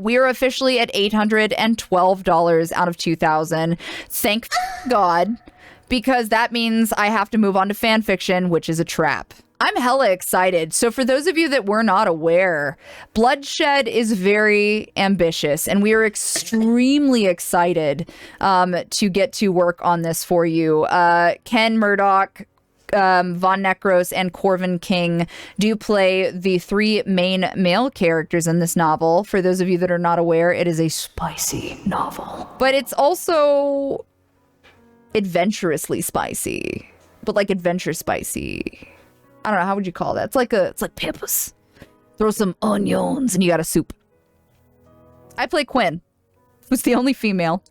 we are officially at $812 out of 2,000. Thank God, because that means I have to move on to fan fiction, which is a trap. I'm hella excited. So for those of you that were not aware, Bloodshed is very ambitious, and we are extremely excited to get to work on this for you. Ken Murdoch, Von Necros, and Corvin King do play the 3 main male characters in this novel. For those of you that are not aware, it is a spicy novel. But it's also adventurously spicy. But like adventure spicy. I don't know, how would you call that? It's like peppers. Throw some onions and you got a soup. I play Quinn, who's the only female.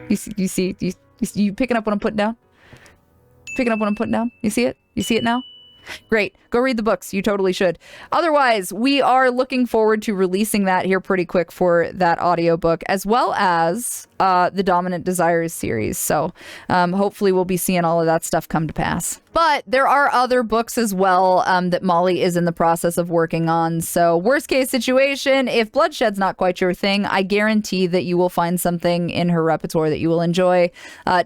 You picking up what I'm putting down? Picking up what I'm putting down? You see it? You see it now? Great. Go read the books. You totally should. Otherwise, we are looking forward to releasing that here pretty quick for that audiobook, as well as the Dominant Desires series. So hopefully we'll be seeing all of that stuff come to pass. But there are other books as well that Molly is in the process of working on. So worst case situation, if Bloodshed's not quite your thing, I guarantee that you will find something in her repertoire that you will enjoy.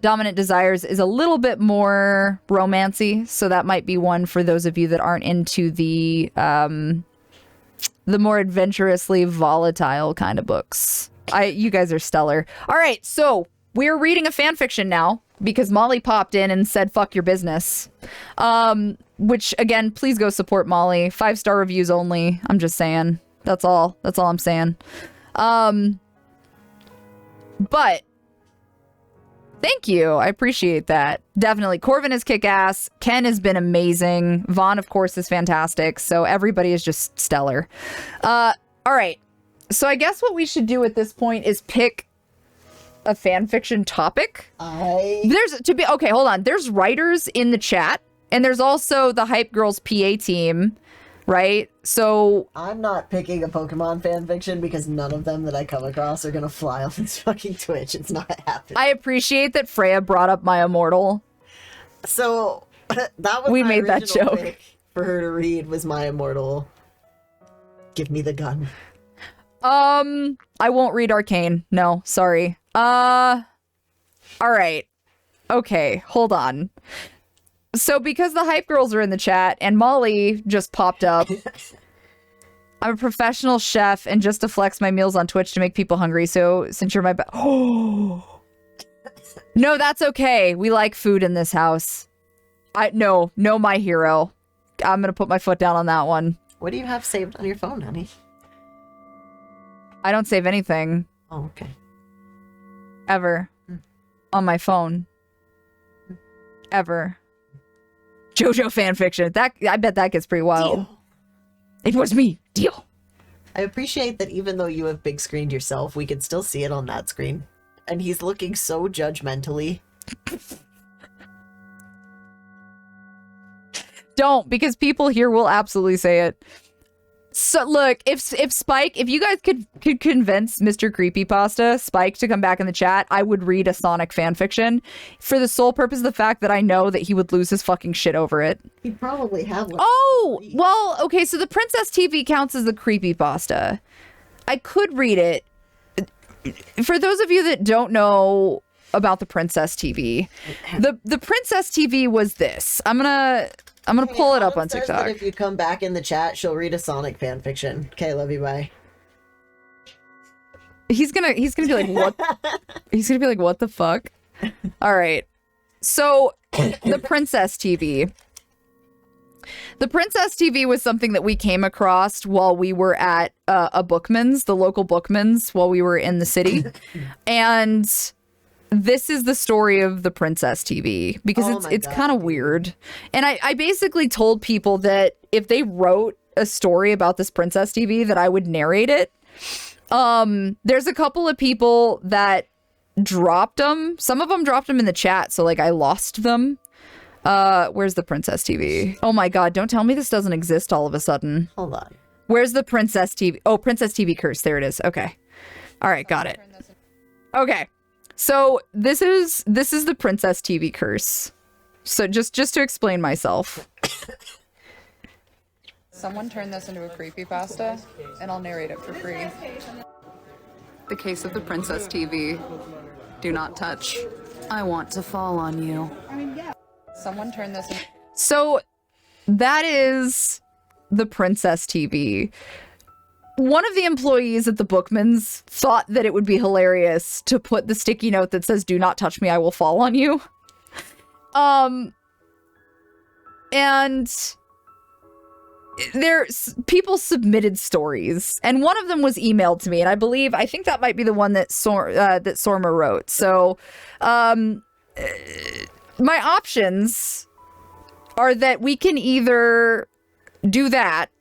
Dominant Desires is a little bit more romancy, so that might be one for those of you that aren't into the more adventurously volatile kind of books. You guys are stellar. All right, so we're reading a fan fiction now because Molly popped in and said, fuck your business. Which, again, please go support Molly. 5-star reviews only. I'm just saying. That's all. That's all I'm saying. But thank you. I appreciate that. Definitely. Corvin is kick-ass. Ken has been amazing. Vaughn, of course, is fantastic. So everybody is just stellar. All right. So I guess what we should do at this point is pick a fan fiction topic. Okay, hold on. There's writers in the chat, and there's also the Hype Girls PA team, right? So I'm not picking a Pokemon fan fiction because none of them that I come across are gonna fly off this fucking Twitch. It's not happening. I appreciate that Freya brought up My Immortal. So that was we my made that original joke pick for her to read was My Immortal. Give me the gun. I won't read Arcane. No, sorry. All right. Okay, hold on. So because the Hype Girls are in the chat and Molly just popped up, I'm a professional chef and just to flex my meals on Twitch to make people hungry. So since you're my oh no, that's okay. We like food in this house. No, my hero. I'm gonna put my foot down on that one. What do you have saved on your phone, honey? I don't save anything. Oh, okay. Ever. On my phone. Ever. JoJo fanfiction. I bet that gets pretty wild. Deal. It was me. Deal. I appreciate that even though you have big screened yourself, we can still see it on that screen. And he's looking so judgmentally. Don't, because people here will absolutely say it. So look, if Spike, if you guys could convince Mr. Creepypasta, Spike, to come back in the chat, I would read a Sonic fanfiction for the sole purpose of the fact that I know that he would lose his fucking shit over it. He'd probably have one. Oh, well, okay, so the Princess TV counts as the Creepypasta. I could read it. For those of you that don't know about the Princess TV, the Princess TV was this. I'm gonna pull it up on TikTok. That if you come back in the chat, she'll read a Sonic fanfiction. Okay, love you, bye. He's gonna be like, what? He's gonna be like, what the fuck? All right. So the Princess TV. The Princess TV was something that we came across while we were at a Bookman's, the local Bookman's, while we were in the city. And this is the story of the Princess TV because it's kind of weird. And I basically told people that if they wrote a story about this Princess TV that I would narrate it. There's a couple of people that dropped them. Some of them dropped them in the chat. So like I lost them. Where's the Princess TV? Oh my God. Don't tell me this doesn't exist all of a sudden. Hold on. Where's the Princess TV? Oh, Princess TV curse. There it is. Okay. All right. Got it. Okay. So this is the Princess TV curse. So just to explain myself. Someone turn this into a creepypasta, and I'll narrate it for free. The case of the Princess TV. Do not touch. I want to fall on you. Someone turn this in. So that is the Princess TV. One of the employees at the Bookmans thought that it would be hilarious to put the sticky note that says, "Do not touch me, I will fall on you." And people submitted stories, and one of them was emailed to me, and I think that might be the one that Sorma wrote. So, my options are that we can either do that,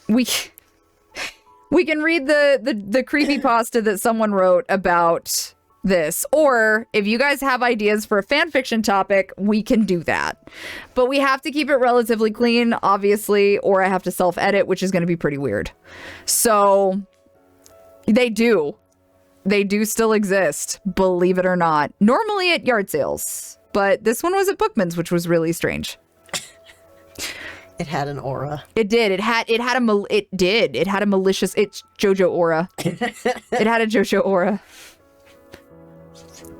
we can read the creepypasta that someone wrote about this, or if you guys have ideas for a fan fiction topic, we can do that. But we have to keep it relatively clean, obviously, or I have to self-edit, which is going to be pretty weird. So they do still exist, believe it or not. Normally at yard sales, but this one was at Bookman's, which was really strange. It had an aura. It did. It had a malicious. It's JoJo aura. It had a JoJo aura.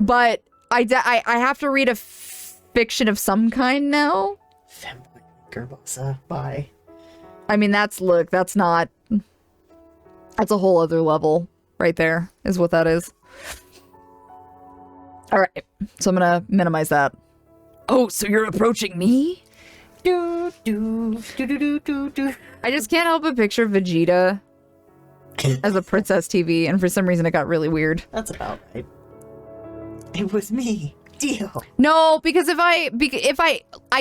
But I have to read a fiction of some kind now. ᴄᴏ宜bye. I mean, that's a whole other level right there, is what that is. All right, so I'm gonna minimize that. Oh, so you're approaching me? I just can't help but picture Vegeta as a Princess TV, and for some reason it got really weird. That's about right. It was me. Deal. No, because if I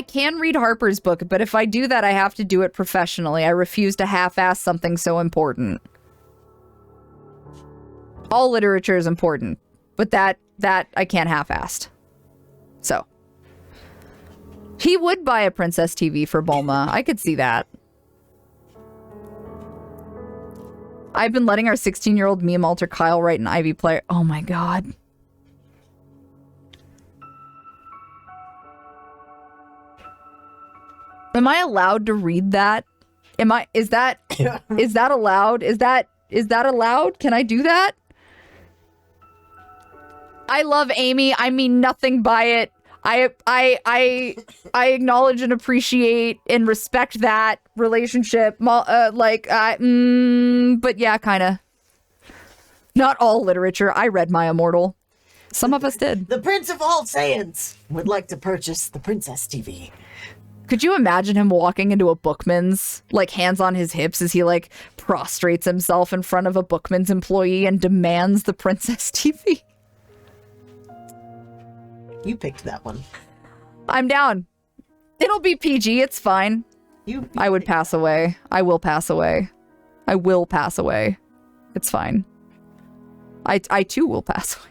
can read Harper's book, but if I do that, I have to do it professionally. I refuse to half-ass something so important. All literature is important, but that I can't half-ass. So. He would buy a Princess TV for Bulma. I could see that. I've been letting our 16-year-old meme alter Kyle write an Ivy player. Oh my god. Am I allowed to read that? Is that allowed? Is that allowed? Can I do that? I love Amy. I mean nothing by it. I acknowledge and appreciate and respect that relationship. But yeah, kind of. Not all literature. I read My Immortal. Some of us did. The Prince of all Saiyans would like to purchase the Princess TV. Could you imagine him walking into a Bookman's, like hands on his hips as he like prostrates himself in front of a Bookman's employee and demands the Princess TV? You picked that one. I'm down. It'll be PG. It's fine. I would pass away. I will pass away. I will pass away. It's fine. I too will pass away.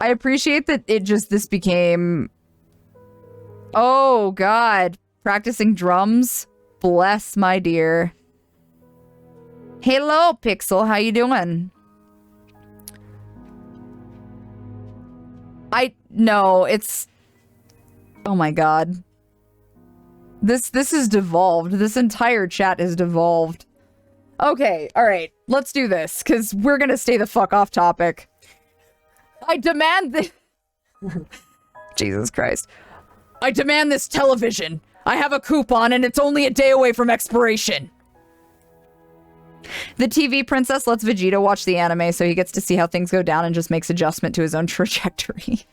I appreciate that this became... Oh, God. Practicing drums? Bless my dear. Hello, Pixel. How you doing? No, it's... Oh, my God. This is devolved. This entire chat is devolved. Okay, all right. Let's do this, because we're going to stay the fuck off topic. I demand this. Jesus Christ. I demand this television. I have a coupon and it's only a day away from expiration. The TV princess lets Vegeta watch the anime so he gets to see how things go down and just makes adjustment to his own trajectory.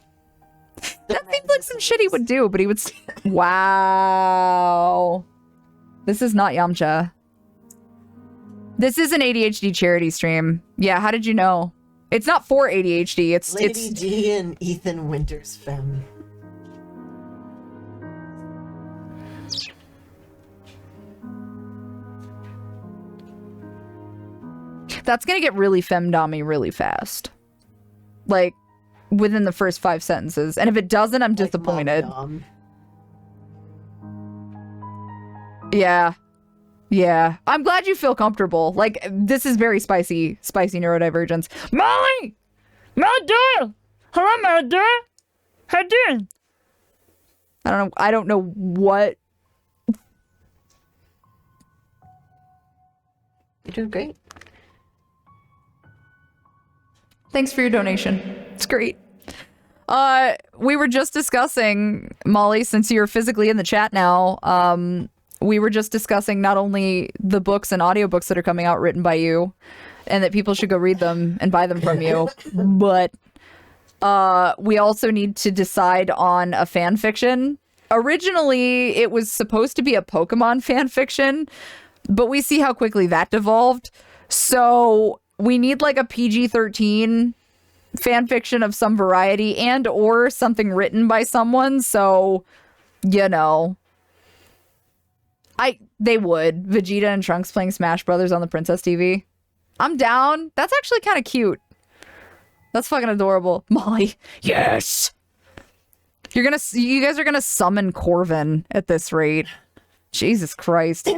That seems like some shit he would do, but he would... Wow. This is not Yamcha. This is an ADHD charity stream. Yeah, how did you know? It's not for ADHD. It's Lady G and Ethan Winters femme. That's gonna get really femdommy really fast. Like, within the first 5 sentences. And if it doesn't, I'm disappointed. Yeah. Yeah. I'm glad you feel comfortable. Like, this is very spicy neurodivergence. Molly! Mother! Hello, Mother! How you doing? I don't know what. You're doing great. Thanks for your donation. It's great. We were just discussing, Molly, since you're physically in the chat now, we were just discussing not only the books and audiobooks that are coming out written by you and that people should go read them and buy them from you, but we also need to decide on a fan fiction. Originally, it was supposed to be a Pokemon fan fiction, but we see how quickly that devolved. So we need like a PG-13 fan fiction of some variety and or something written by someone. So, you know, they would. Vegeta and Trunks playing Smash Brothers on the Princess TV. I'm down. That's actually kind of cute. That's fucking adorable. Molly, yes. You guys are gonna summon Corvin at this rate. Jesus Christ.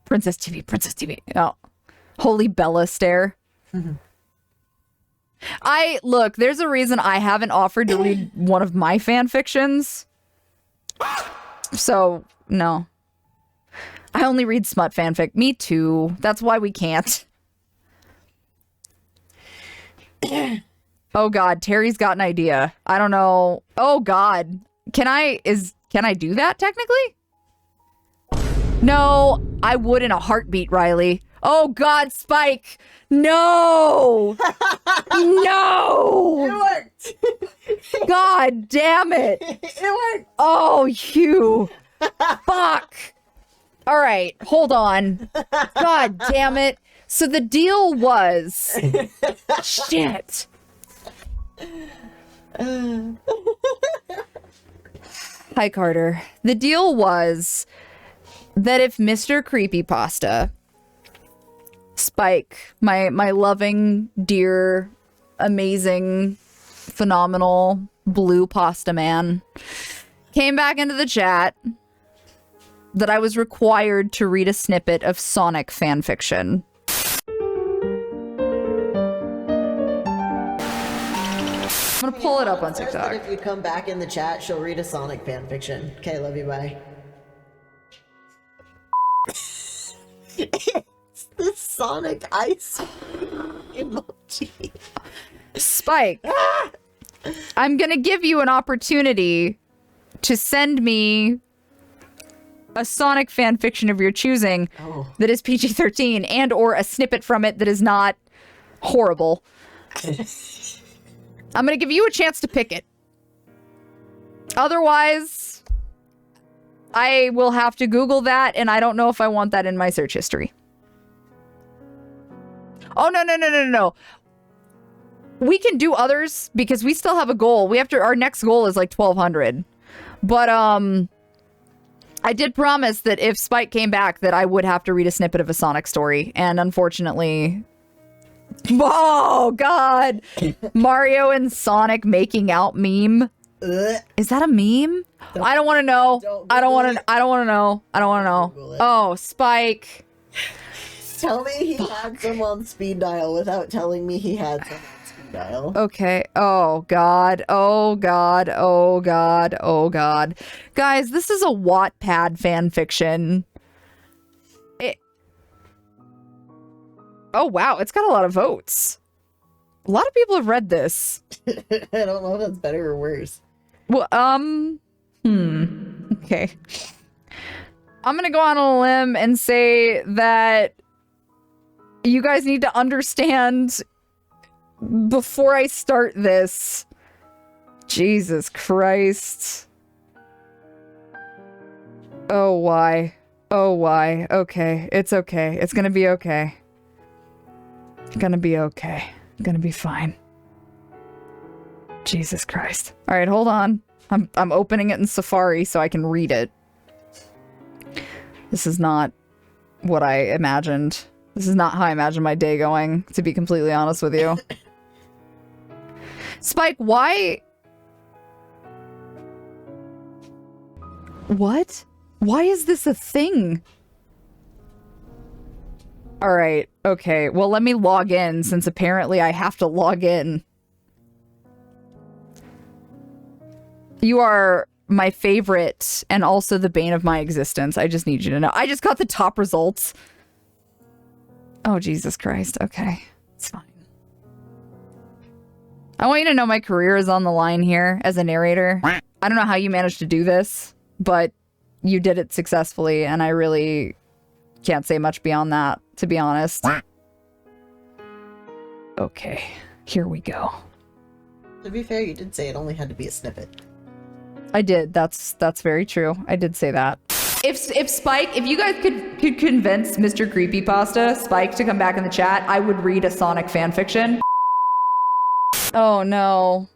Princess TV. Oh. Holy Bella stare. Look, there's a reason I haven't offered to read one of my fan fictions. So, no. I only read smut fanfic. Me too. That's why we can't. Oh God, Terry's got an idea. I don't know. Oh God. Can I do that technically? No, I would in a heartbeat, Riley. Oh God, Spike. No. No. It worked. God damn it. It worked. Oh, you. Fuck. All right, hold on. God damn it. So the deal was... Shit. Hi, Carter. The deal was that if Mr. Creepypasta, Spike, my loving, dear, amazing, phenomenal blue pasta man, came back into the chat, that I was required to read a snippet of Sonic fanfiction. I'm gonna pull it up on TikTok. If you come back in the chat, she'll read a Sonic fanfiction. Okay, love you, bye. It's the Sonic ice emoji. Spike, I'm gonna give you an opportunity to send me a Sonic fan fiction of your choosing that is PG-13 and or a snippet from it that is not horrible. I'm going to give you a chance to pick it. Otherwise, I will have to Google that, and I don't know if I want that in my search history. Oh, no. We can do others because we still have a goal. Our next goal is like 1,200. But, I did promise that if Spike came back that I would have to read a snippet of a Sonic story. And unfortunately... Oh, God! Mario and Sonic making out meme. Is that a meme? I don't want to know. I don't want to know. Oh, Spike. Tell me he had some on speed dial without telling me he had some on speed dial. Okay. Oh, God. Guys, this is a Wattpad fan fiction. Oh, wow. It's got a lot of votes. A lot of people have read this. I don't know if that's better or worse. Well, okay. I'm gonna go on a limb and say that you guys need to understand before I start this. Jesus Christ. Oh, why? Okay. It's okay. It's gonna be okay. It's gonna be okay. Gonna be fine. Jesus Christ. All right, hold on. I'm opening it in Safari so I can read it. This is not what I imagined. This is not how I imagined my day going, to be completely honest with you. Spike, why? What? Why is this a thing? All right. Okay. Well, let me log in since apparently I have to log in. You are my favorite and also the bane of my existence. I just need you to know. I just got the top results. Oh, Jesus Christ. Okay. It's fine. I want you to know my career is on the line here as a narrator. I don't know how you managed to do this, but you did it successfully, and I really can't say much beyond that, to be honest. Okay. Here we go. To be fair, you did say it only had to be a snippet. I did. That's very true. I did say that. If Spike, if you guys could convince Mr. Creepypasta, Spike, to come back in the chat, I would read a Sonic fanfiction. Oh no.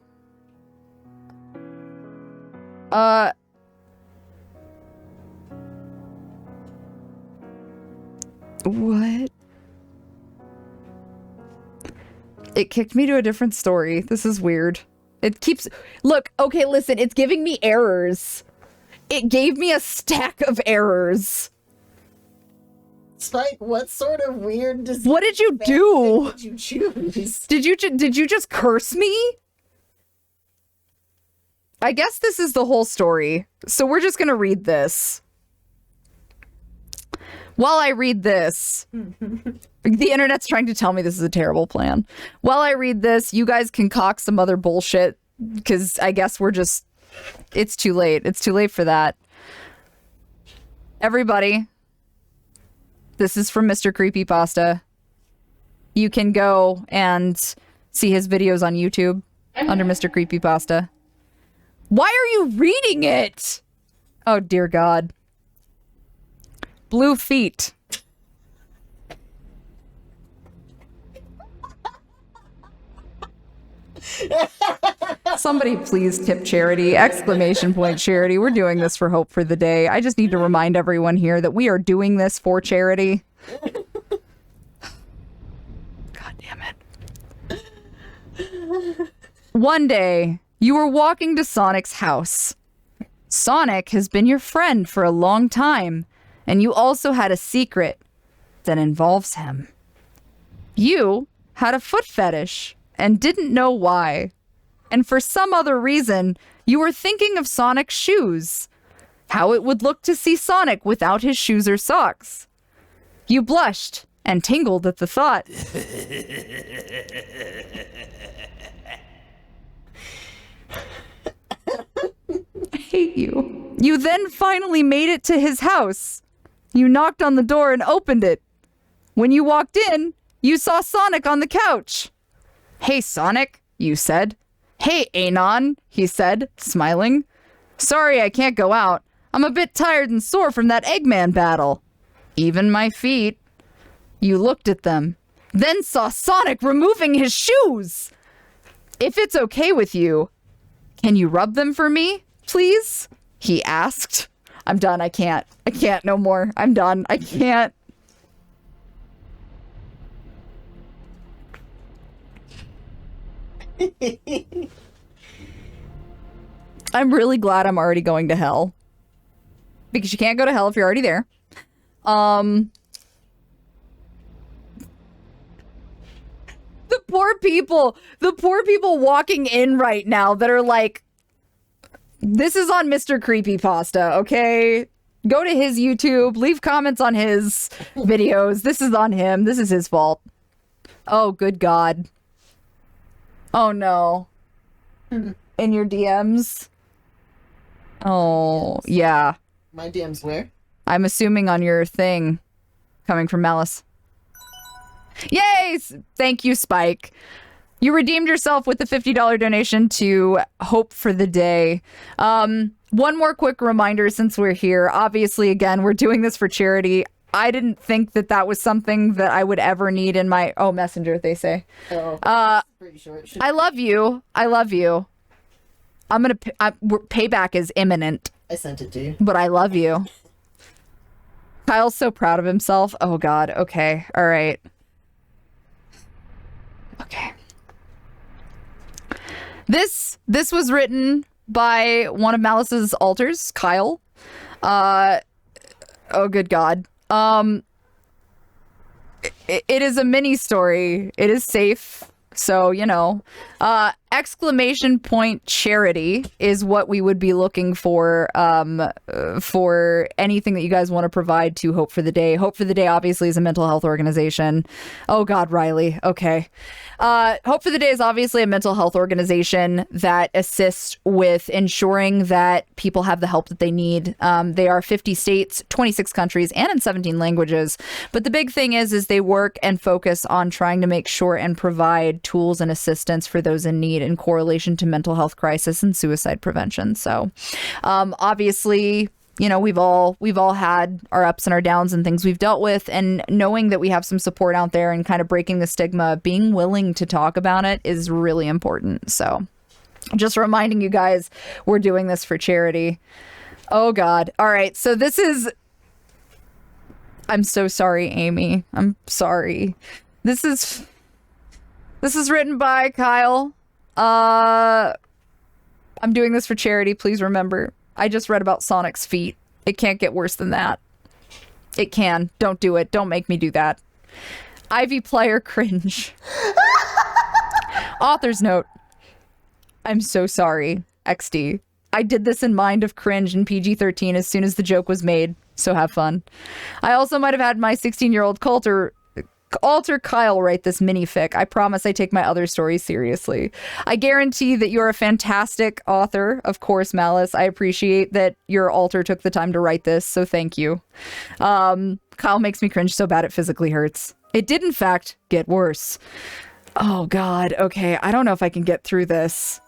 What? It kicked me to a different story. This is weird. It keeps... Look, okay, listen, it's giving me errors. It gave me a stack of errors. Spike, what sort of weird... What did you do? Did you choose? Did you just curse me? I guess this is the whole story. So we're just gonna read this. While I read this, the internet's trying to tell me this is a terrible plan. While I read this, you guys concoct some other bullshit, because I guess we're just... It's too late. It's too late for that. Everybody, this is from Mr. Creepypasta. You can go and see his videos on YouTube under Mr. Creepypasta. Why are you reading it? Oh, dear God. Blue feet. Somebody please tip charity. Exclamation point charity. We're doing this for Hope for the Day. I just need to remind everyone here that we are doing this for charity. God damn it. One day, you were walking to Sonic's house. Sonic has been your friend for a long time, and you also had a secret that involves him. You had a foot fetish and didn't know why. And for some other reason, you were thinking of Sonic's shoes. How it would look to see Sonic without his shoes or socks. You blushed and tingled at the thought. I hate you. You then finally made it to his house. You knocked on the door and opened it. When you walked in, you saw Sonic on the couch. Hey, Sonic, you said. Hey, Anon, he said, smiling. Sorry I can't go out. I'm a bit tired and sore from that Eggman battle. Even my feet. You looked at them, then saw Sonic removing his shoes. If it's okay with you, can you rub them for me, please? He asked. I'm done. I can't no more. I'm done. I can't. I'm really glad I'm already going to hell. Because you can't go to hell if you're already there. The poor people walking in right now that are like, this is on Mr. Creepypasta, okay? Go to his YouTube, leave comments on his videos. This is on him. This is his fault. Oh, good God. Oh, no. In your DMs? Oh, yeah. My DMs where? I'm assuming on your thing coming from Malice. Yay! Thank you, Spike. You redeemed yourself with the $50 donation to Hope for the Day. One more quick reminder since we're here. Obviously, again, we're doing this for charity. I didn't think that that was something that I would ever need in my... Oh, Messenger, they say. Pretty sure it should. I love you. I love you. I'm gonna... payback is imminent. I sent it to you. But I love you. Kyle's so proud of himself. Oh, God. Okay. All right. Okay. This was written by one of Malice's alters, Kyle. Oh, good God. It is a mini story. It is safe. So, you know, exclamation point charity is what we would be looking for anything that you guys want to provide to Hope for the Day. Hope for the Day obviously is a mental health organization. Oh God, Riley. Okay. Hope for the Day is obviously a mental health organization that assists with ensuring that people have the help that they need. They are 50 states, 26 countries, and in 17 languages. But the big thing is they work and focus on trying to make sure and provide tools and assistance for those in need in correlation to mental health crisis and suicide prevention. So obviously, you know, we've all had our ups and our downs and things we've dealt with, and knowing that we have some support out there and kind of breaking the stigma, being willing to talk about it is really important. So just reminding you guys, we're doing this for charity. Oh God. All right. So I'm so sorry, Amy. I'm sorry. This is written by Kyle. I'm doing this for charity. Please remember, I just read about Sonic's feet. It can't get worse than that. It can. Don't do it. Don't make me do that. Ivy player cringe. Author's note. I'm so sorry, XD. I did this in mind of cringe and PG-13 as soon as the joke was made, so have fun. I also might have had my 16-year-old alter Kyle write this mini fic. I promise I take my other stories seriously. I guarantee that you're a fantastic author. Of course, Malice. I appreciate that your alter took the time to write this, so thank you. Kyle makes me cringe so bad it physically hurts. It did, in fact, get worse. Oh, God. Okay, I don't know if I can get through this.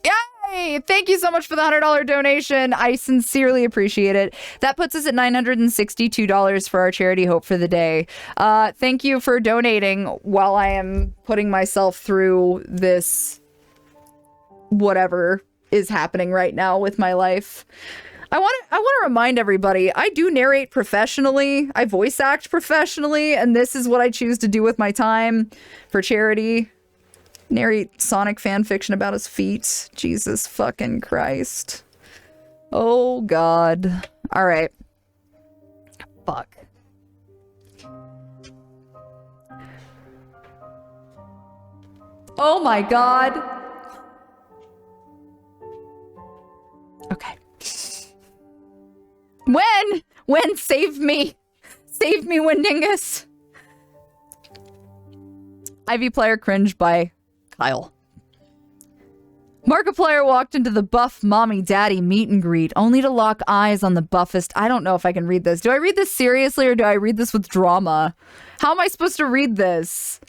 Yay! Thank you so much for the $100 donation. I sincerely appreciate it. That puts us at $962 for our charity Hope for the Day. Thank you for donating while I am putting myself through this whatever is happening right now with my life. I want to remind everybody, I do narrate professionally. I voice act professionally, and this is what I choose to do with my time for charity. Narrate Sonic fan fiction about his feet. Jesus fucking Christ. Oh, God. All right. Fuck. Oh, my God. Okay. When? Save me. Save me, Windingus. Ivy player cringe by Kyle. Markiplier walked into the buff mommy daddy meet and greet only to lock eyes on the buffest. I don't know if I can read this. Do I read this seriously or do I read this with drama? How am I supposed to read this?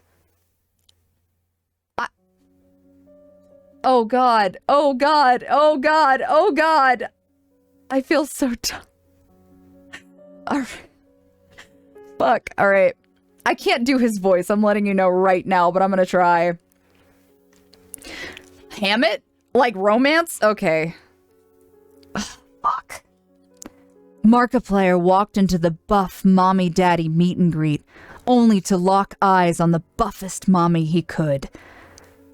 Oh God. Oh God. Oh God. Oh God. I feel so dumb. All right. Fuck. All right. I can't do his voice. I'm letting you know right now, but I'm gonna try. Hammett? Like romance? Okay. Ugh, fuck. Markiplier walked into the buff mommy-daddy meet and greet, only to lock eyes on the buffest mommy he could.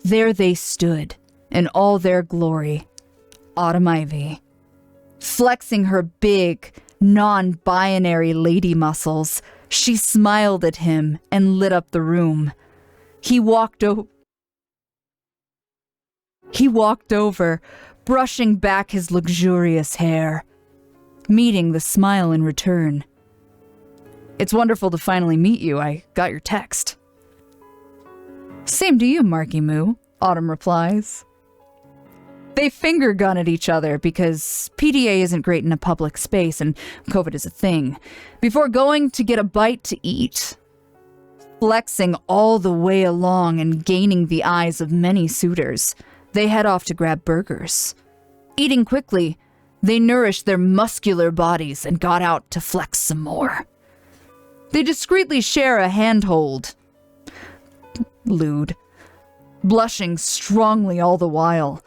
There they stood, in all their glory. Autumn Ivy. Flexing her big, non-binary lady muscles, she smiled at him and lit up the room. He walked over, brushing back his luxurious hair, meeting the smile in return. It's wonderful to finally meet you. I got your text. Same to you, Marky Moo, Autumn replies. They finger gun at each other because PDA isn't great in a public space and COVID is a thing, before going to get a bite to eat. Flexing all the way along and gaining the eyes of many suitors, they head off to grab burgers. Eating quickly, they nourish their muscular bodies and got out to flex some more. They discreetly share a handhold. Lewd. Blushing strongly all the while.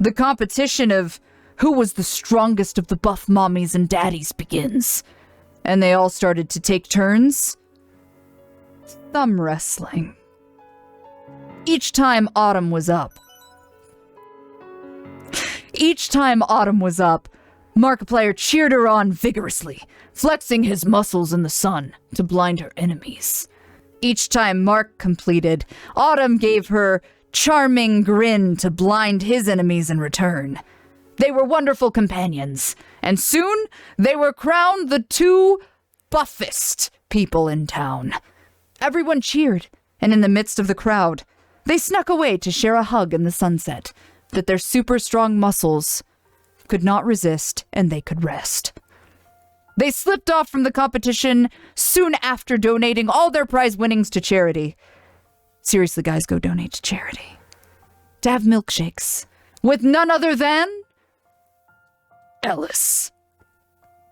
The competition of who was the strongest of the buff mommies and daddies begins. And they all started to take turns. Thumb wrestling. Each time Autumn was up, Markiplier cheered her on vigorously, flexing his muscles in the sun to blind her enemies. Each time Mark completed, Autumn gave her charming grin to blind his enemies in return. They were wonderful companions, and soon they were crowned the 2 buffest people in town. Everyone cheered, and in the midst of the crowd, they snuck away to share a hug in the sunset that their super strong muscles could not resist, and they could rest. They slipped off from the competition soon after donating all their prize winnings to charity. Seriously, guys, go donate to charity. To have milkshakes with none other than Ellis.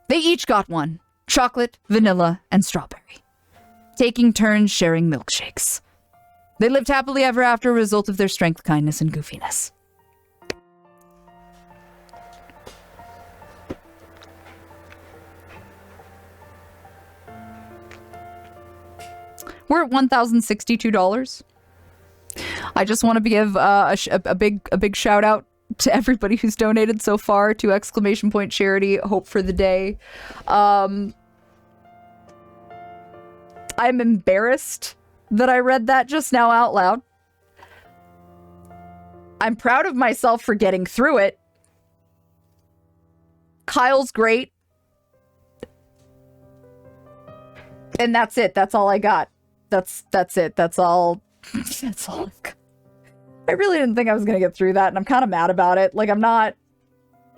They each got one, chocolate, vanilla, and strawberry, taking turns sharing milkshakes. They lived happily ever after, a result of their strength, kindness, and goofiness. We're at $1,062. I just want to give a big shout out to everybody who's donated so far to ! Charity Hope for the Day. I'm embarrassed that I read that just now out loud. I'm proud of myself for getting through it. Kyle's great. And that's it. That's all I got. That's it. That's all. That's all I've got. I really didn't think I was gonna get through that, and I'm kind of mad about it. Like, I'm not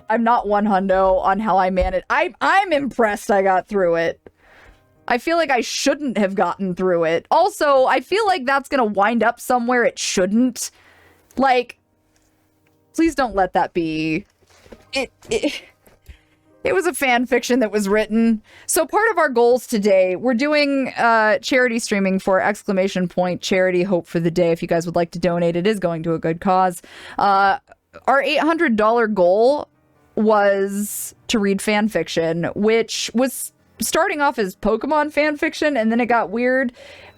one hundo on how I managed. I'm impressed I got through it. I feel like I shouldn't have gotten through it. Also, I feel like that's gonna wind up somewhere it shouldn't. Like, please don't let that be. It was a fan fiction that was written. So part of our goals today, we're doing charity streaming for ! Charity Hope for the Day. If you guys would like to donate, it is going to a good cause. Our $800 goal was to read fan fiction, which was starting off as Pokemon fan fiction, and then it got weird.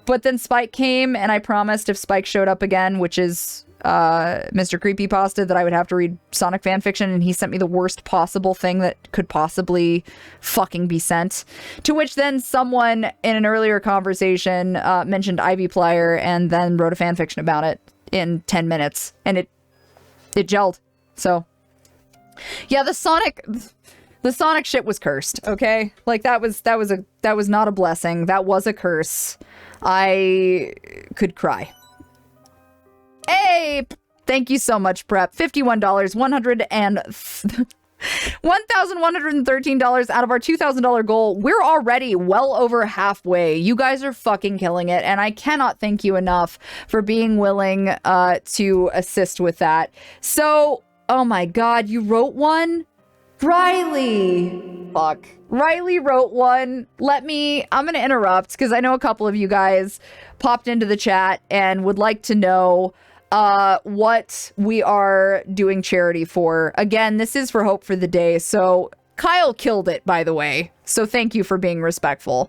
But then Spike came, and I promised if Spike showed up again, which is Mr. Creepypasta, that I would have to read Sonic fanfiction, and he sent me the worst possible thing that could possibly fucking be sent. To which then someone in an earlier conversation mentioned Ivy Plier and then wrote a fanfiction about it in 10 minutes, and it gelled. So yeah, the Sonic shit was cursed, okay? Like that was not a blessing. That was a curse. I could cry. Hey, thank you so much, Prep. $51, $1,113 out of our $2,000 goal. We're already well over halfway. You guys are fucking killing it, and I cannot thank you enough for being willing to assist with that. So, oh my god, you wrote one? Riley! Fuck. Riley wrote one. I'm gonna interrupt, because I know a couple of you guys popped into the chat and would like to know what we are doing charity for. Again, this is for Hope for the Day, so Kyle killed it, by the way. So thank you for being respectful.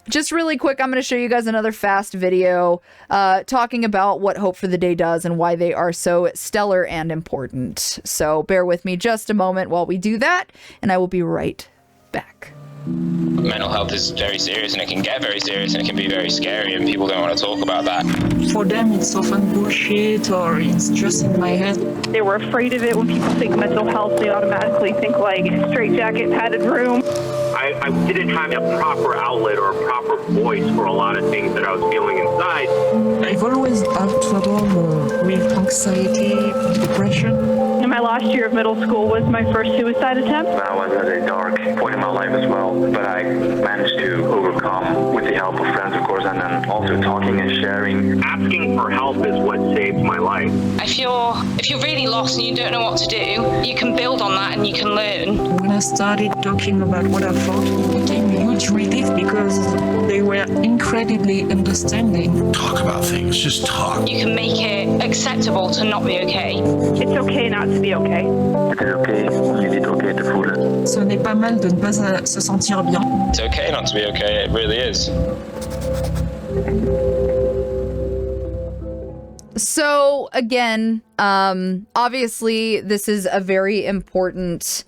Just really quick, I'm going to show you guys another fast video talking about what Hope for the Day does and why they are so stellar and important. So bear with me just a moment while we do that, and I will be right back. Mental health is very serious, and it can get very serious, and it can be very scary, and people don't want to talk about that. For them, it's often bullshit, or it's just in my head. They were afraid of it. When people think mental health, they automatically think like straitjacket, padded room. I didn't have a proper outlet or a proper voice for a lot of things that I was feeling inside. I've always had trouble with anxiety, depression. In my last year of middle school was my first suicide attempt. I was at a dark point in my life as well, but I managed to overcome with the help of friends, of course, and then also talking and sharing. Asking for help is what saved my life. If you're really lost and you don't know what to do, you can build on that and you can learn. When I started talking about what I felt, it became a huge relief because they were incredibly understanding. Talk about things, just talk. You can make it acceptable to not be okay. It's okay not to be okay. It is okay, il est okay to feel it. Ce n'est pas mal de ne pas se sentir bien. It's okay not to be okay, it really is. So again, obviously this is a very important,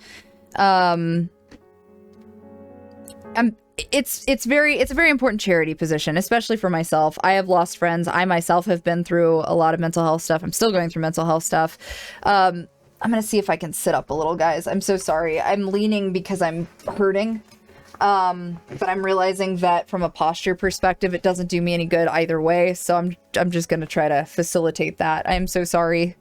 it's a very important charity position, especially for myself. I have lost friends. I myself have been through a lot of mental health stuff. I'm still going through mental health stuff. I'm going to see if I can sit up a little, guys. I'm so sorry. I'm leaning because I'm hurting. But I'm realizing that from a posture perspective, it doesn't do me any good either way. So I'm just going to try to facilitate that. I am so sorry.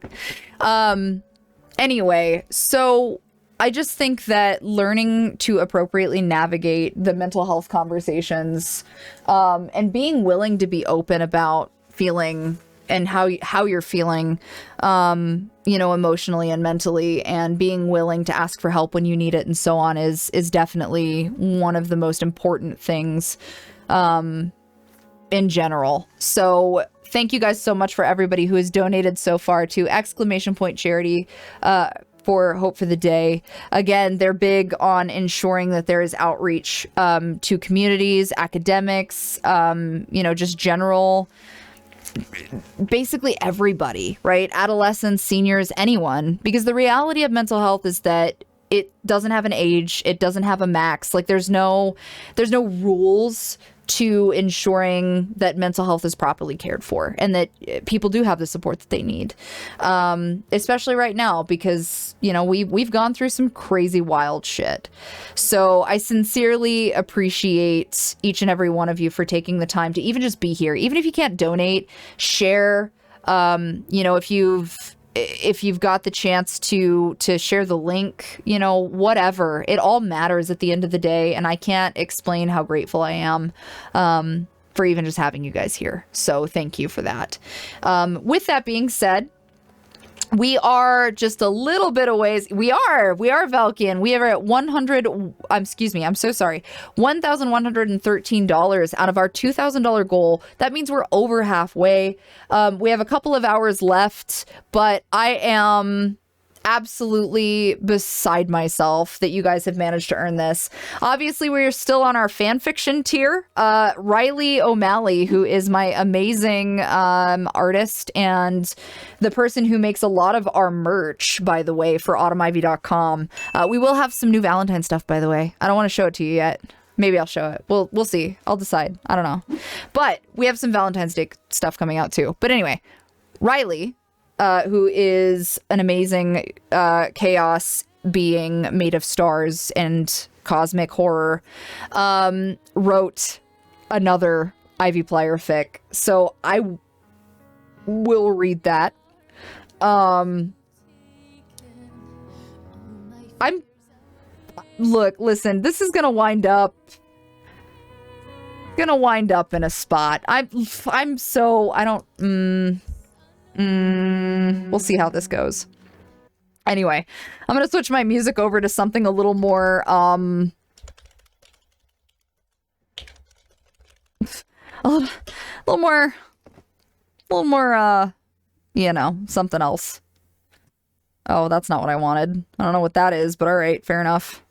Anyway, so I just think that learning to appropriately navigate the mental health conversations, and being willing to be open about feeling and how you're feeling, emotionally and mentally, and being willing to ask for help when you need it and so on is definitely one of the most important things, in general. So thank you guys so much for everybody who has donated so far to ¡Charity, for Hope for the Day. Again, they're big on ensuring that there is outreach, to communities, academics, just general, basically everybody, right? Adolescents, seniors, anyone, because the reality of mental health is that it doesn't have an age, it doesn't have a max. Like there's no rules to ensuring that mental health is properly cared for and that people do have the support that they need. Especially right now, because, we've gone through some crazy wild shit. So I sincerely appreciate each and every one of you for taking the time to even just be here. Even if you can't donate, share, if you've got the chance to share the link, whatever, it all matters at the end of the day. And I can't explain how grateful I am, for even just having you guys here. So thank you for that. With that being said, we are just a little bit a ways. We are Valkian. We are at $1,113 out of our $2,000 goal. That means we're over halfway. We have a couple of hours left, but I am absolutely beside myself that you guys have managed to earn this. Obviously, we're still on our fan fiction tier. Riley O'Malley, who is my amazing artist and the person who makes a lot of our merch, by the way, for autumnivy.com. We will have some new Valentine stuff, by the way. I don't want to show it to you yet. Maybe I'll show it. We'll see. I'll decide. I don't know. But we have some Valentine's Day stuff coming out too. But anyway, Riley, who is an amazing chaos being made of stars and cosmic horror, wrote another Ivy Plyer fic. So I will read that. Listen, this is gonna wind up in a spot. We'll see how this goes. Anyway, I'm gonna switch my music over to something a little more something else. Oh, that's not what I wanted. I don't know what that is, but all right, fair enough.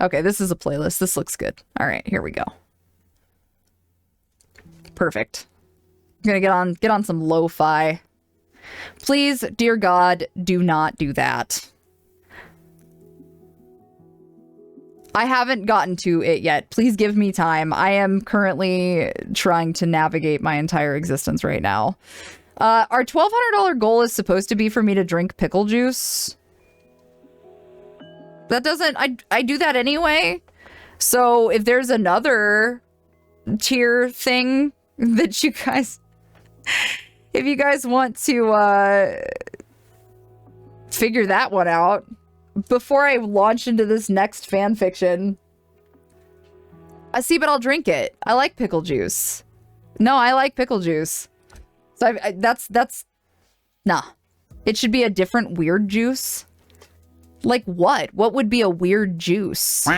Okay, this is a playlist. This looks good. All right, here we go. Perfect. I'm gonna get on some lo-fi. Please, dear God, do not do that. I haven't gotten to it yet. Please give me time. I am currently trying to navigate my entire existence right now. Our $1,200 goal is supposed to be for me to drink pickle juice. That doesn't... I do that anyway. So if there's another tier thing that you guys... If you guys want to figure that one out before I launch into this next fan fiction. But I'll drink it. I like pickle juice. No, I like pickle juice. So that's nah. It should be a different weird juice. Like what? What would be a weird juice?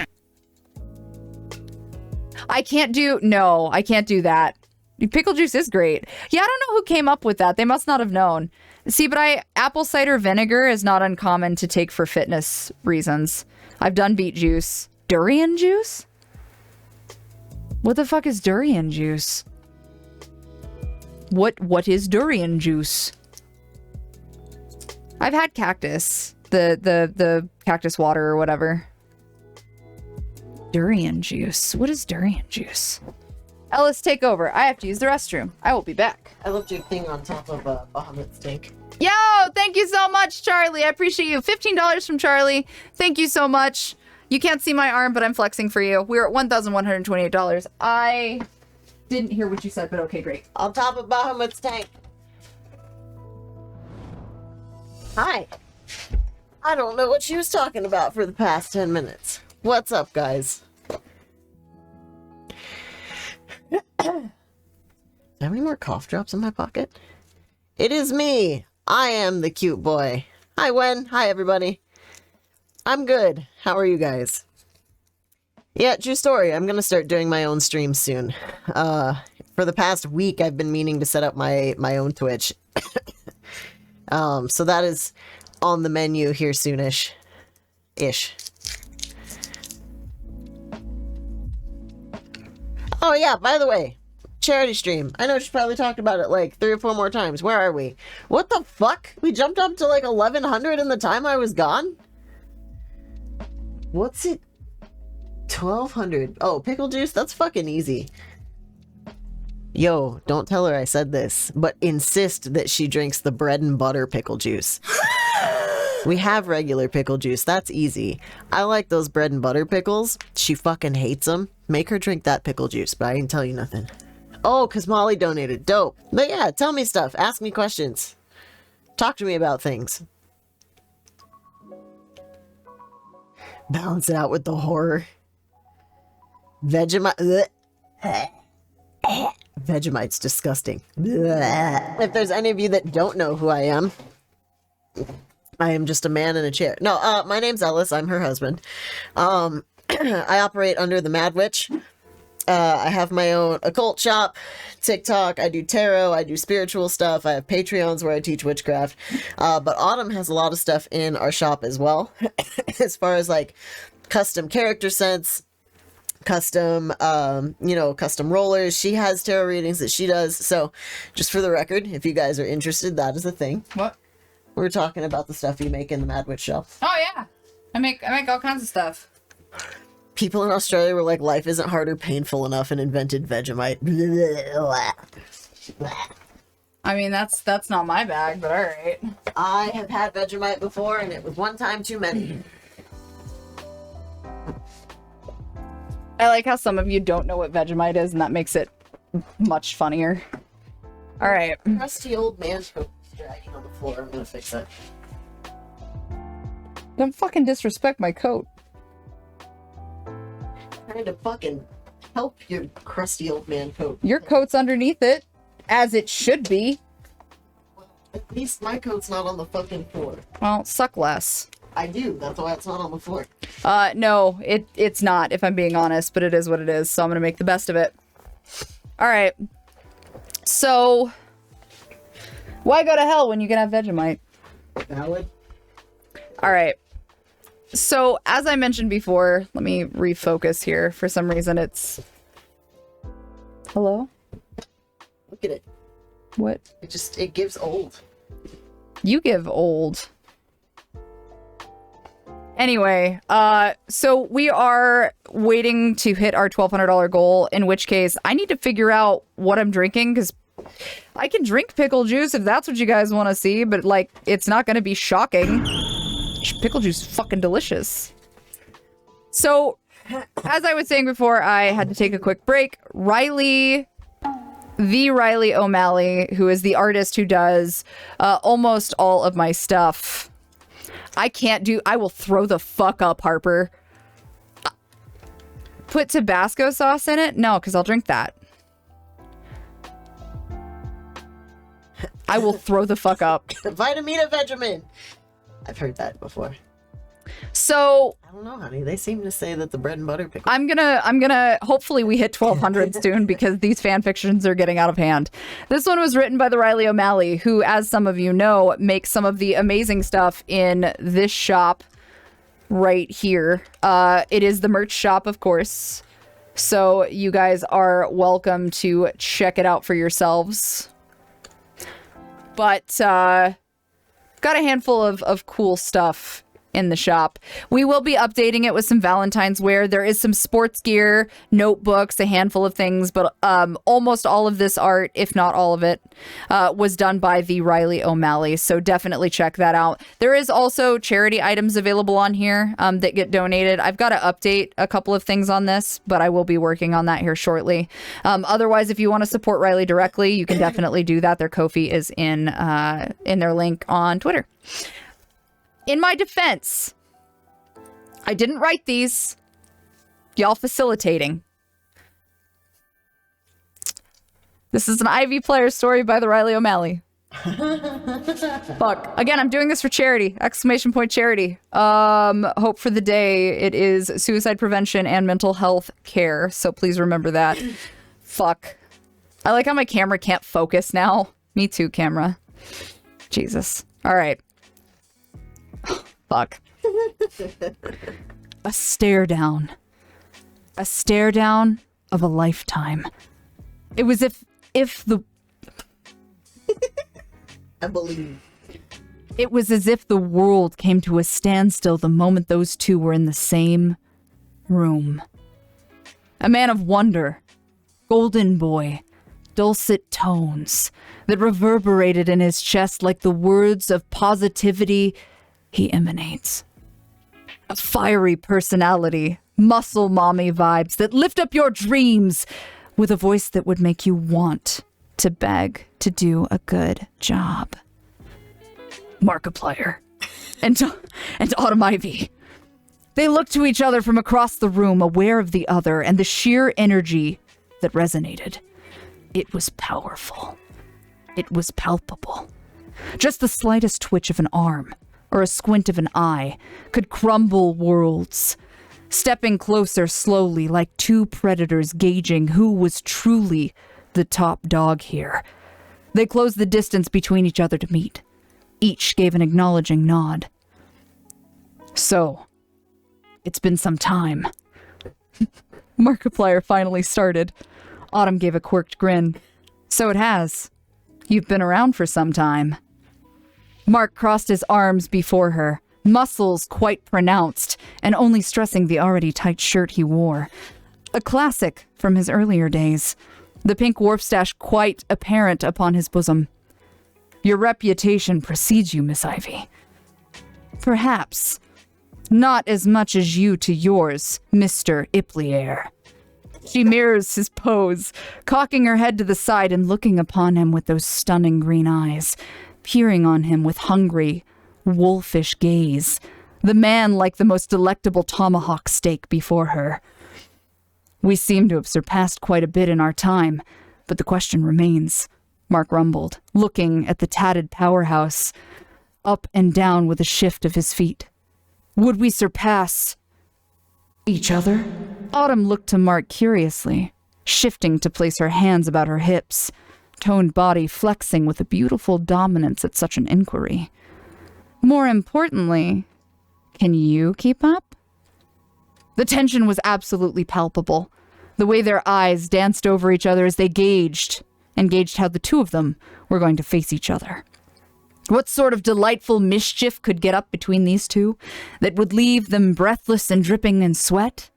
I can't do that. Pickle juice is great. Yeah, I don't know who came up with that. They must not have known. See, but apple cider vinegar is not uncommon to take for fitness reasons. I've done beet juice. Durian juice? What the fuck is durian juice? What is durian juice? I've had cactus. The cactus water or whatever. Durian juice. What is durian juice? Ellis, take over. I have to use the restroom. I will be back. I loved your thing on top of Bahamut's tank. Yo, thank you so much, Charlie. I appreciate you. $15 from Charlie. Thank you so much. You can't see my arm, but I'm flexing for you. We're at $1,128. I didn't hear what you said, but okay, great. On top of Bahamut's tank. Hi. I don't know what she was talking about for the past 10 minutes. What's up, guys? Do I have any more cough drops in my pocket? It is me. I am the cute boy. Hi, Wen. Hi, everybody. I'm good. How are you guys? Yeah, true story. I'm going to start doing my own streams soon. For the past week, I've been meaning to set up my own Twitch. So that is on the menu here soonish. Oh yeah, by the way, charity stream. I know she probably talked about it like 3 or 4 more times. Where are we? What the fuck? We jumped up to like 1,100 in the time I was gone? What's it? 1,200. Oh, pickle juice? That's fucking easy. Yo, don't tell her I said this, but insist that she drinks the bread and butter pickle juice. We have regular pickle juice. That's easy. I like those bread and butter pickles. She fucking hates them. Make her drink that pickle juice, but I didn't tell you nothing. Oh, because Molly donated. Dope. But yeah, tell me stuff. Ask me questions. Talk to me about things. Balance it out with the horror. Vegemite. Vegemite's disgusting. If there's any of you that don't know who I am just a man in a chair. No, my name's Ellis. I'm her husband. I operate under the Mad Witch. I have my own occult shop, TikTok. I do tarot. I do spiritual stuff. I have Patreons where I teach witchcraft. But Autumn has a lot of stuff in our shop as well. As far as like custom character sets, custom, custom rollers. She has tarot readings that she does. So just for the record, if you guys are interested, that is a thing. What? We're talking about the stuff you make in the Mad Witch shop. Oh yeah. I make all kinds of stuff. People in Australia were like, life isn't hard or painful enough, and invented Vegemite. I mean, that's not my bag, but alright. I have had Vegemite before, and it was one time too many. I like how some of you don't know what Vegemite is, and that makes it much funnier. Alright. Rusty old man coat dragging on the floor. I'm gonna fix that. Don't fucking disrespect my coat. Trying to fucking help your crusty old man coat. Your coat's underneath it, as it should be. Well, at least my coat's not on the fucking floor. Well, suck less. I do. That's why it's not on the floor. No, it's not, if I'm being honest, but it is what it is, so I'm gonna make the best of it. Alright. So, why go to hell when you can have Vegemite? Valid. Alright. So, as I mentioned before, let me refocus here. For some reason, it's... Hello? Look at it. What? It gives old. You give old. Anyway, so we are waiting to hit our $1,200 goal, in which case I need to figure out what I'm drinking, because I can drink pickle juice if that's what you guys want to see, but, like, it's not going to be shocking. Pickle juice is fucking delicious. So, as I was saying before, I had to take a quick break. Riley O'Malley, who is the artist who does almost all of my stuff. I will throw the fuck up, Harper. Put Tabasco sauce in it? No, because I'll drink that. I will throw the fuck up. Vitamina Vegemin. I've heard that before. So I don't know, honey. They seem to say that the bread and butter pickle. I'm gonna hopefully we hit 1,200 soon, because these fan fictions are getting out of hand. This one was written by the Riley O'Malley, who, as some of you know, makes some of the amazing stuff in this shop right here. It is the merch shop, of course, so you guys are welcome to check it out for yourselves. But got a handful of cool stuff in the shop. We will be updating it with some Valentine's wear. There is some sports gear, notebooks, a handful of things, but almost all of this art, if not all of it, was done by the Riley O'Malley. So definitely check that out. There is also charity items available on here that get donated. I've got to update a couple of things on this, but I will be working on that here shortly. Otherwise, if you want to support Riley directly, you can definitely do that. Their Ko-fi is in their link on Twitter. In my defense, I didn't write these. Y'all facilitating. This is an Ivy player story by the Riley O'Malley. Fuck. Again, I'm doing this for charity. Exclamation point charity. Hope for the Day. It is suicide prevention and mental health care. So please remember that. Fuck. I like how my camera can't focus now. Me too, camera. Jesus. All right. Fuck. A stare down. A stare down of a lifetime. It was if the... I believe. It was as if the world came to a standstill the moment those two were in the same room. A man of wonder. Golden boy. Dulcet tones that reverberated in his chest like the words of positivity he emanates. A fiery personality, muscle mommy vibes that lift up your dreams with a voice that would make you want to beg to do a good job. Markiplier and Autumn Ivy. They looked to each other from across the room, aware of the other and the sheer energy that resonated. It was powerful. It was palpable. Just the slightest twitch of an arm or a squint of an eye could crumble worlds. Stepping closer slowly like two predators gauging who was truly the top dog here. They closed the distance between each other to meet. Each gave an acknowledging nod. So, it's been some time. Markiplier finally started. Autumn gave a quirked grin. So it has. You've been around for some time. Mark crossed his arms before her, muscles quite pronounced, and only stressing the already tight shirt he wore. A classic from his earlier days. The pink wharf stash quite apparent upon his bosom. Your reputation precedes you, Miss Ivy. Perhaps. Not as much as you to yours, Mr. ᴄᴏᴏᴏʀɪᴅ. She mirrors his pose, cocking her head to the side and looking upon him with those stunning green eyes, peering on him with hungry, wolfish gaze, the man like the most delectable tomahawk steak before her. We seem to have surpassed quite a bit in our time, but the question remains, Mark rumbled, looking at the tatted powerhouse, up and down with a shift of his feet. Would we surpass each other? Autumn looked to Mark curiously, shifting to place her hands about her hips, toned body flexing with a beautiful dominance at such an inquiry. More importantly, can you keep up? The tension was absolutely palpable, the way their eyes danced over each other as they gauged how the two of them were going to face each other. What sort of delightful mischief could get up between these two that would leave them breathless and dripping in sweat?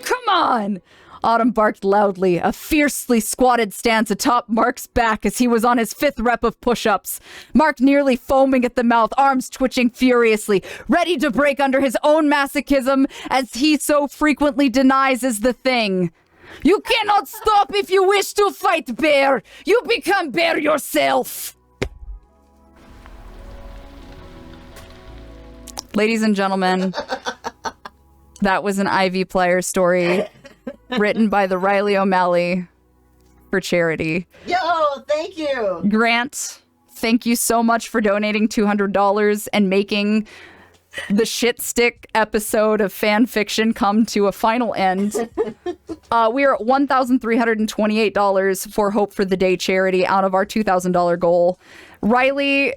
Come on! Autumn barked loudly, a fiercely squatted stance atop Mark's back as he was on his 5th rep of push-ups. Mark nearly foaming at the mouth, arms twitching furiously, ready to break under his own masochism as he so frequently denies is the thing. You cannot stop if you wish to fight, bear! You become bear yourself! Ladies and gentlemen, that was an Ivy player story written by the Riley O'Malley for charity. Yo, thank you. Grant, thank you so much for donating $200 and making the shit stick episode of fan fiction come to a final end. We are at $1,328 for Hope for the Day charity out of our $2,000 goal. Riley,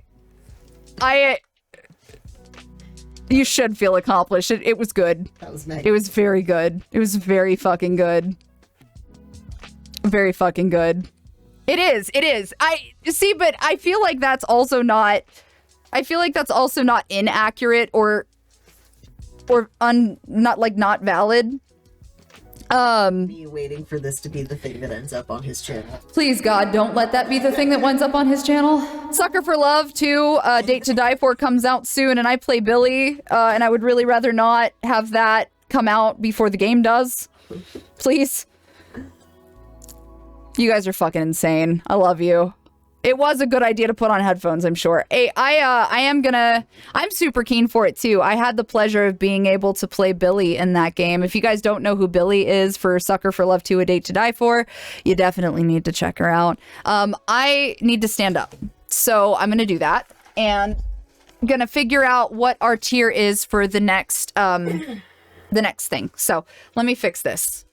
you should feel accomplished. It was good. That was nice. It was very good. It was very fucking good. Very fucking good. It is. I see, but I feel like that's also not I feel like that's also not inaccurate or not valid. Me waiting for this to be the thing that ends up on his channel. Please, God, don't let that be the thing that winds up on his channel. Sucker for Love 2, Date to Die For comes out soon, and I play Billy, and I would really rather not have that come out before the game does. Please. You guys are fucking insane. I love you. It was a good idea to put on headphones, I'm sure. Hey, I'm super keen for it too. I had the pleasure of being able to play Billy in that game. If you guys don't know who Billy is for Sucker for Love 2, A Date to Die For, you definitely need to check her out. I need to stand up. So I'm going to do that. And I'm going to figure out what our tier is for the next thing. So let me fix this.